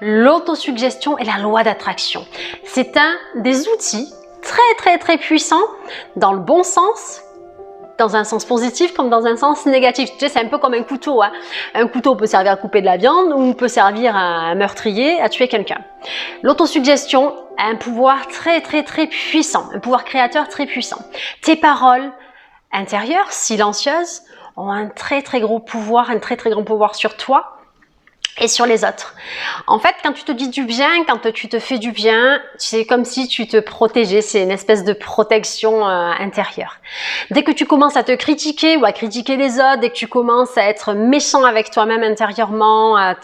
L'autosuggestion et la loi d'attraction. C'est un des outils très puissants dans le bon sens, dans un sens positif comme dans un sens négatif. Tu sais, c'est un peu comme un couteau. Hein. Un couteau peut servir à couper de la viande ou peut servir à un meurtrier à tuer quelqu'un. L'autosuggestion a un pouvoir très puissant, un pouvoir créateur très puissant. Tes paroles intérieures, silencieuses, ont un très gros pouvoir, un très grand pouvoir sur toi et sur les autres. En fait, quand tu te dis du bien, quand tu te fais du bien, c'est comme si tu te protégeais, c'est une espèce de protection intérieure. Dès que tu commences à te critiquer ou à critiquer les autres, dès que tu commences à être méchant avec toi-même intérieurement, à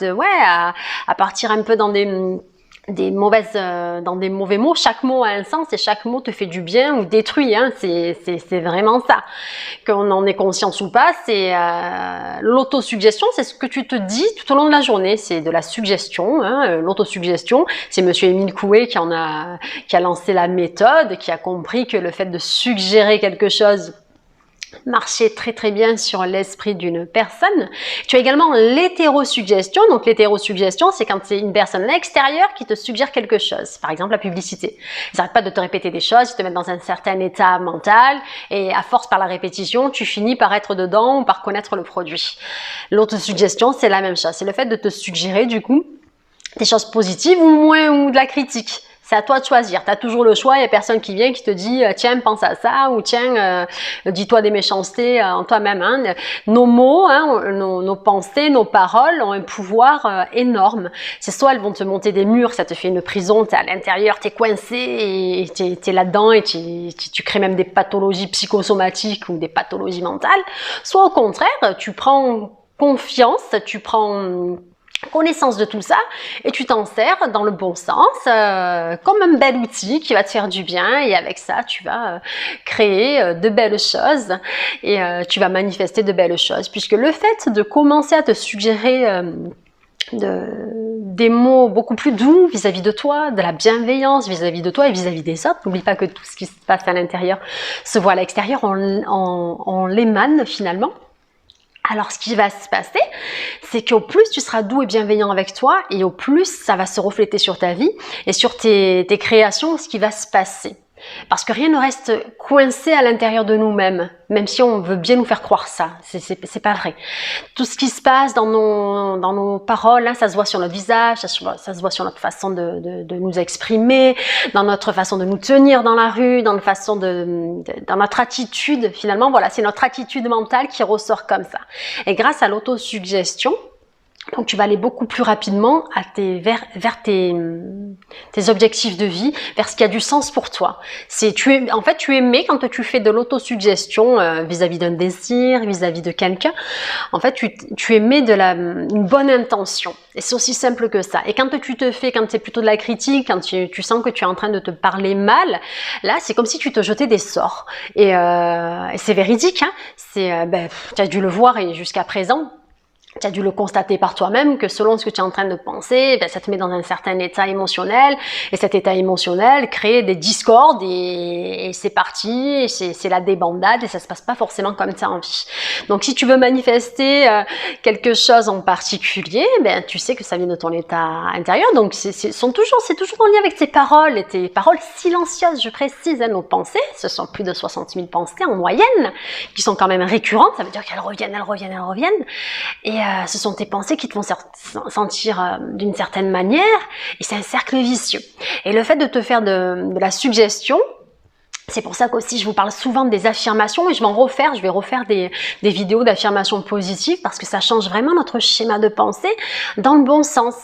partir un peu dans des mauvais mots, chaque mot a un sens et chaque mot te fait du bien ou détruit, hein. C'est vraiment ça. Qu'on en ait conscience ou pas, c'est l'autosuggestion, c'est ce que tu te dis tout au long de la journée, c'est de la suggestion, hein. L'autosuggestion, c'est monsieur Émile Coué qui a lancé la méthode, qui a compris que le fait de suggérer quelque chose marcher très bien sur l'esprit d'une personne. Tu as également l'hétérosuggestion. Donc l'hétérosuggestion, c'est quand c'est une personne extérieure qui te suggère quelque chose. Par exemple, la publicité. Ils n'arrêtent pas de te répéter des choses, ils te mettent dans un certain état mental et à force par la répétition, tu finis par être dedans ou par connaître le produit. L'autosuggestion, c'est la même chose. C'est le fait de te suggérer du coup des choses positives ou moins ou de la critique. C'est à toi de choisir. Tu as toujours le choix. Il n'y a personne qui vient qui te dit « Tiens, pense à ça » ou « Tiens, dis-toi des méchancetés en toi-même. Hein. » Nos mots, hein, nos pensées, nos paroles ont un pouvoir énorme. C'est soit elles vont te monter des murs, ça te fait une prison, tu es à l'intérieur, tu es coincé et tu es là-dedans et tu crées même des pathologies psychosomatiques ou des pathologies mentales. Soit au contraire, tu prends confiance, tu prends connaissance de tout ça et tu t'en sers dans le bon sens comme un bel outil qui va te faire du bien et avec ça tu vas créer de belles choses et tu vas manifester de belles choses puisque le fait de commencer à te suggérer des mots beaucoup plus doux vis-à-vis de toi, de la bienveillance vis-à-vis de toi et vis-à-vis des autres. N'oublie pas que tout ce qui se passe à l'intérieur se voit à l'extérieur, on l'émane finalement. Alors, ce qui va se passer, c'est qu'au plus tu seras doux et bienveillant avec toi, et au plus ça va se refléter sur ta vie et sur tes créations, ce qui va se passer. Parce que rien ne reste coincé à l'intérieur de nous-mêmes, même si on veut bien nous faire croire ça. C'est pas vrai. Tout ce qui se passe dans nos paroles, hein, ça se voit sur notre visage, ça se voit sur notre façon de nous exprimer, dans notre façon de nous tenir dans la rue, dans notre attitude. Finalement, voilà, c'est notre attitude mentale qui ressort comme ça. Et grâce à l'autosuggestion, donc tu vas aller beaucoup plus rapidement vers tes objectifs de vie, vers ce qui a du sens pour toi. En fait, tu émets quand tu fais de l'autosuggestion vis-à-vis d'un désir, vis-à-vis de quelqu'un. En fait, tu émets une bonne intention. Et c'est aussi simple que ça. Et quand c'est plutôt de la critique, quand tu sens que tu es en train de te parler mal, là, c'est comme si tu te jetais des sorts. Et c'est véridique, hein. Tu as dû le voir et jusqu'à présent. Tu as dû le constater par toi-même que selon ce que tu es en train de penser, ça te met dans un certain état émotionnel et cet état émotionnel crée des discordes et c'est parti, c'est la débandade et ça se passe pas forcément comme tu as envie. Donc si tu veux manifester quelque chose en particulier, tu sais que ça vient de ton état intérieur. Donc c'est toujours en lien avec tes paroles et tes paroles silencieuses, je précise. Hein, nos pensées, ce sont plus de 60 000 pensées en moyenne qui sont quand même récurrentes. Ça veut dire qu'elles reviennent. Et ce sont tes pensées qui te font sentir d'une certaine manière et c'est un cercle vicieux. Et le fait de te faire de la suggestion, c'est pour ça qu'aussi je vous parle souvent des affirmations et je vais refaire des vidéos d'affirmations positives parce que ça change vraiment notre schéma de pensée dans le bon sens.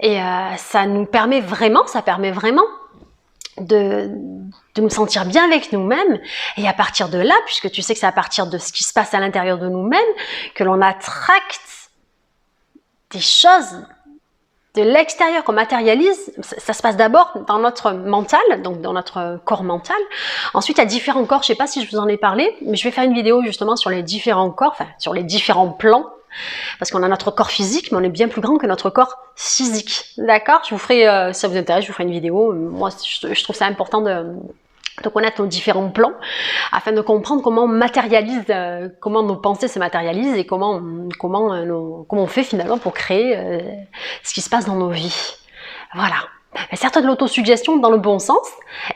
Et ça permet vraiment de nous sentir bien avec nous-mêmes et à partir de là, puisque tu sais que c'est à partir de ce qui se passe à l'intérieur de nous-mêmes que l'on attracte des choses de l'extérieur, qu'on matérialise. Ça se passe d'abord dans notre mental, donc dans notre corps mental. Ensuite, il y a différents corps, je sais pas si je vous en ai parlé, mais je vais faire une vidéo justement sur les différents corps, enfin sur les différents plans. Parce qu'on a notre corps physique, mais on est bien plus grand que notre corps physique. D'accord ? Je vous ferai, si ça vous intéresse, je vous ferai une vidéo. Moi, je trouve ça important de connaître nos différents plans afin de comprendre comment on matérialise, comment nos pensées se matérialisent et comment on fait finalement pour créer ce qui se passe dans nos vies. Voilà. Mais sers-toi de l'autosuggestion dans le bon sens,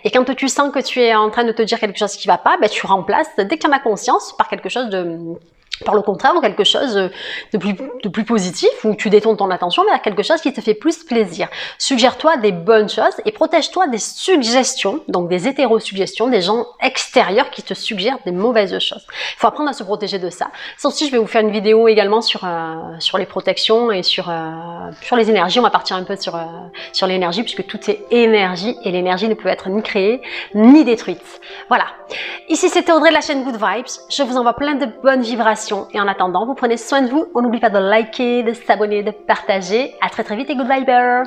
et quand tu sens que tu es en train de te dire quelque chose qui ne va pas, ben tu remplaces, dès que tu en as conscience, par quelque chose par le contraire, quelque chose de plus positif, où tu détournes ton attention vers quelque chose qui te fait plus plaisir. Suggère-toi des bonnes choses et protège-toi des suggestions, donc des hétérosuggestions, des gens extérieurs qui te suggèrent des mauvaises choses. Il faut apprendre à se protéger de ça. Ça aussi, je vais vous faire une vidéo également sur les protections et sur les énergies. On va partir un peu sur l'énergie, puisque tout est énergie, et l'énergie ne peut être ni créée ni détruite. Voilà. Ici, c'était Audrey de la chaîne Good Vibes. Je vous envoie plein de bonnes vibrations. Et en attendant, vous prenez soin de vous. On n'oublie pas de liker, de s'abonner, de partager. À très très vite et good vibers!